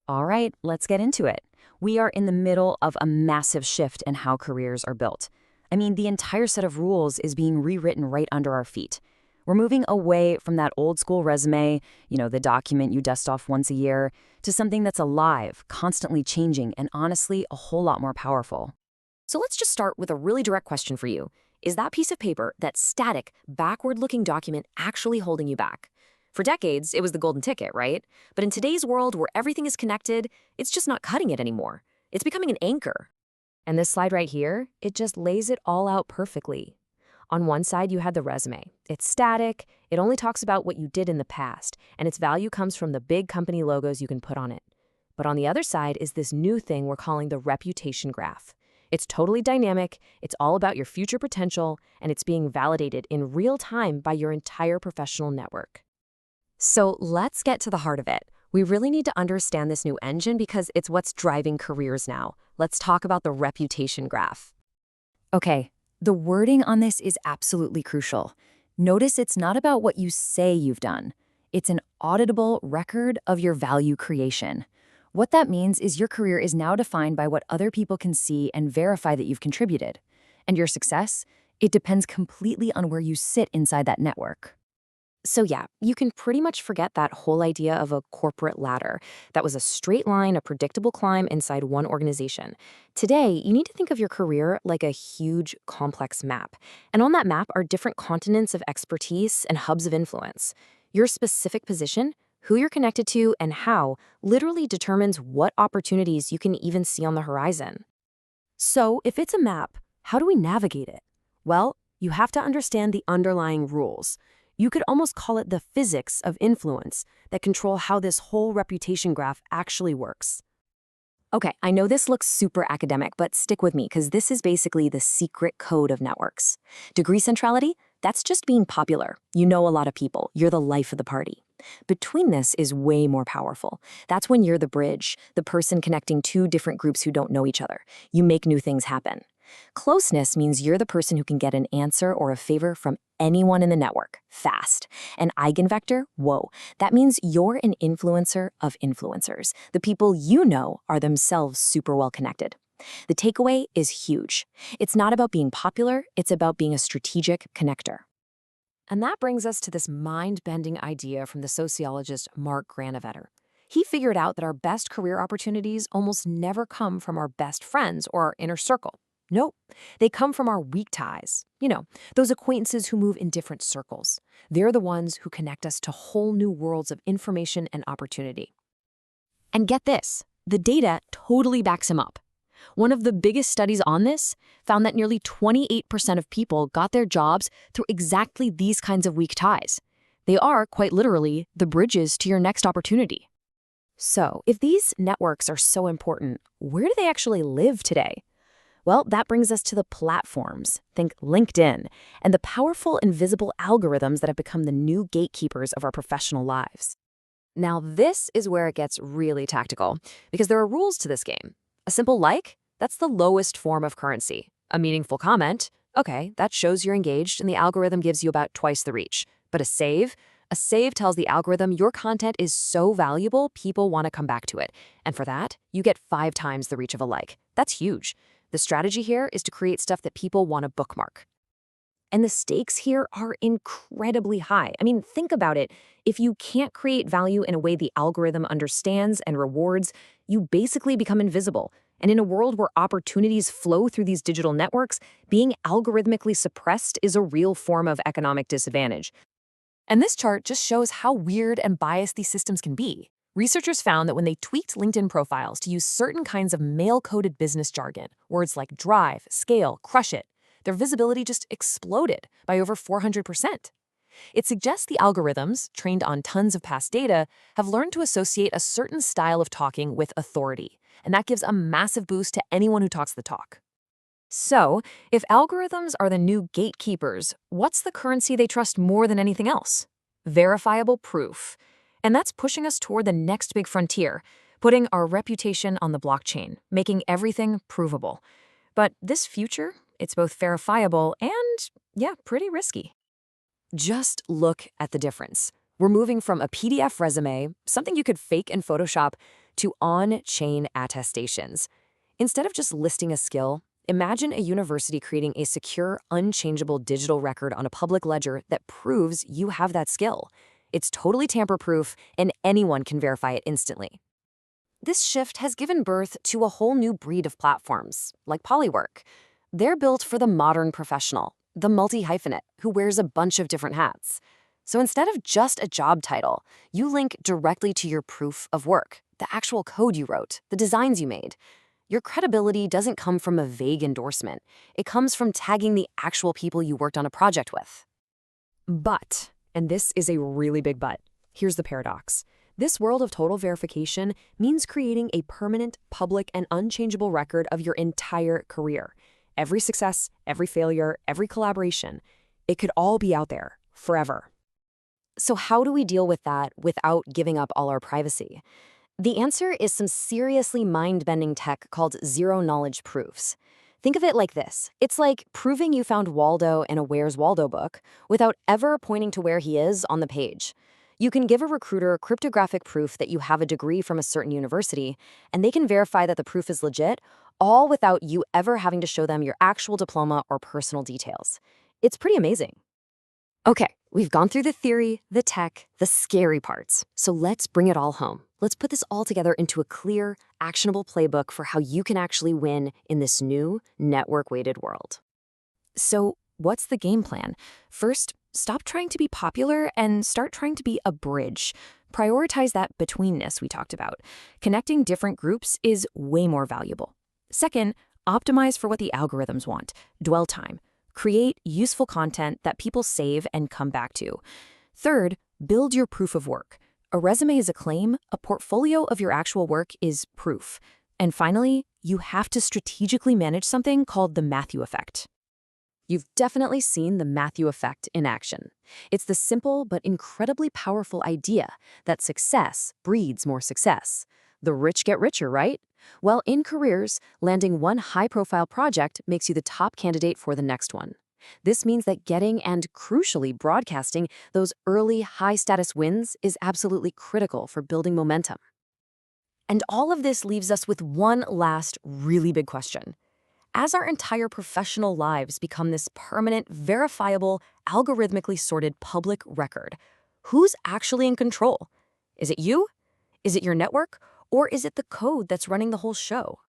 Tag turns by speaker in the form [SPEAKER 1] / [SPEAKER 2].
[SPEAKER 1] All right, let's get into it. We are in the middle of a massive shift in how careers are built. I mean, the entire set of rules is being rewritten right under our feet. We're moving away from that old school resume, the document you dust off once a year, to something that's alive, constantly changing, and honestly, a whole lot more powerful.
[SPEAKER 2] So let's just start with a really direct question for you. Is that piece of paper, that static, backward-looking document, actually holding you back? For decades, it was the golden ticket, right? But in today's world where everything is connected, it's just not cutting it anymore. It's becoming an anchor. And this slide right here, it just lays it all out perfectly. On one side, you had the resume. It's static, it only talks about what you did in the past, and its value comes from the big company logos you can put on it. But on the other side is this new thing we're calling the reputation graph. It's totally dynamic, it's all about your future potential, and it's being validated in real time by your entire professional network. So let's get to the heart of it. We really need to understand this new engine because it's what's driving careers now. Let's talk about the reputation graph.
[SPEAKER 1] Okay, the wording on this is absolutely crucial. Notice it's not about what you say you've done. It's an auditable record of your value creation. What that means is your career is now defined by what other people can see and verify that you've contributed. And your success, it depends completely on where you sit inside that network.
[SPEAKER 2] So yeah, you can pretty much forget that whole idea of a corporate ladder. That was a straight line, a predictable climb inside one organization. Today, you need to think of your career like a huge, complex map. And on that map are different continents of expertise and hubs of influence. Your specific position, who you're connected to, and how literally determines what opportunities you can even see on the horizon. So if it's a map, how do we navigate it? Well, you have to understand the underlying rules. You could almost call it the physics of influence that control how this whole reputation graph actually works. Okay, I know this looks super academic, but stick with me because this is basically the secret code of networks. Degree centrality, that's just being popular. You know a lot of people. You're the life of the party. Between this is way more powerful. That's when you're the bridge, the person connecting two different groups who don't know each other. You make new things happen. Closeness means you're the person who can get an answer or a favor from anyone in the network, fast. An eigenvector, whoa, that means you're an influencer of influencers. The people you know are themselves super well connected. The takeaway is huge. It's not about being popular, it's about being a strategic connector. And that brings us to this mind-bending idea from the sociologist Mark Granovetter. He figured out that our best career opportunities almost never come from our best friends or our inner circle. Nope, they come from our weak ties. Those acquaintances who move in different circles. They're the ones who connect us to whole new worlds of information and opportunity. And get this, the data totally backs him up. One of the biggest studies on this found that nearly 28% of people got their jobs through exactly these kinds of weak ties. They are, quite literally, the bridges to your next opportunity. So, if these networks are so important, where do they actually live today? Well, that brings us to the platforms. Think LinkedIn, and the powerful invisible algorithms that have become the new gatekeepers of our professional lives. Now, this is where it gets really tactical, because there are rules to this game. A simple like, that's the lowest form of currency. A meaningful comment, okay, that shows you're engaged and the algorithm gives you about twice the reach. But a save tells the algorithm your content is so valuable, people want to come back to it. And for that, you get 5 times the reach of a like. That's huge. The strategy here is to create stuff that people want to bookmark. And the stakes here are incredibly high. I mean, think about it. If you can't create value in a way the algorithm understands and rewards, you basically become invisible. And in a world where opportunities flow through these digital networks, being algorithmically suppressed is a real form of economic disadvantage. And this chart just shows how weird and biased these systems can be. Researchers found that when they tweaked LinkedIn profiles to use certain kinds of male-coded business jargon, words like drive, scale, crush it, their visibility just exploded by over 400%. It suggests the algorithms, trained on tons of past data, have learned to associate a certain style of talking with authority, and that gives a massive boost to anyone who talks the talk. So, if algorithms are the new gatekeepers, what's the currency they trust more than anything else? Verifiable proof. And that's pushing us toward the next big frontier, putting our reputation on the blockchain, making everything provable. But this future, it's both verifiable and, yeah, pretty risky. Just look at the difference. We're moving from a PDF resume, something you could fake in Photoshop, to on-chain attestations. Instead of just listing a skill, imagine a university creating a secure, unchangeable digital record on a public ledger that proves you have that skill. It's totally tamper-proof, and anyone can verify it instantly. This shift has given birth to a whole new breed of platforms, like Polywork. They're built for the modern professional, the multi-hyphenate, who wears a bunch of different hats. So instead of just a job title, you link directly to your proof of work, the actual code you wrote, the designs you made. Your credibility doesn't come from a vague endorsement. It comes from tagging the actual people you worked on a project with. But, and this is a really big but, here's the paradox. This world of total verification means creating a permanent, public, and unchangeable record of your entire career. Every success, every failure, every collaboration, it could all be out there, forever. So how do we deal with that without giving up all our privacy? The answer is some seriously mind-bending tech called zero-knowledge proofs. Think of it like this. It's like proving you found Waldo in a Where's Waldo book without ever pointing to where he is on the page. You can give a recruiter cryptographic proof that you have a degree from a certain university, and they can verify that the proof is legit, all without you ever having to show them your actual diploma or personal details. It's pretty amazing. Okay, we've gone through the theory, the tech, the scary parts. So let's bring it all home. Let's put this all together into a clear, actionable playbook for how you can actually win in this new, network-weighted world. So what's the game plan? First, stop trying to be popular and start trying to be a bridge. Prioritize that betweenness we talked about. Connecting different groups is way more valuable. Second, optimize for what the algorithms want. Dwell time. Create useful content that people save and come back to. Third, build your proof of work. A resume is a claim, a portfolio of your actual work is proof. And finally, you have to strategically manage something called the Matthew effect. You've definitely seen the Matthew effect in action. It's the simple but incredibly powerful idea that success breeds more success. The rich get richer, right? Well, in careers, landing one high-profile project makes you the top candidate for the next one. This means that getting and, crucially, broadcasting those early high-status wins is absolutely critical for building momentum. And all of this leaves us with one last really big question. As our entire professional lives become this permanent, verifiable, algorithmically sorted public record, who's actually in control? Is it you? Is it your network? Or is it the code that's running the whole show?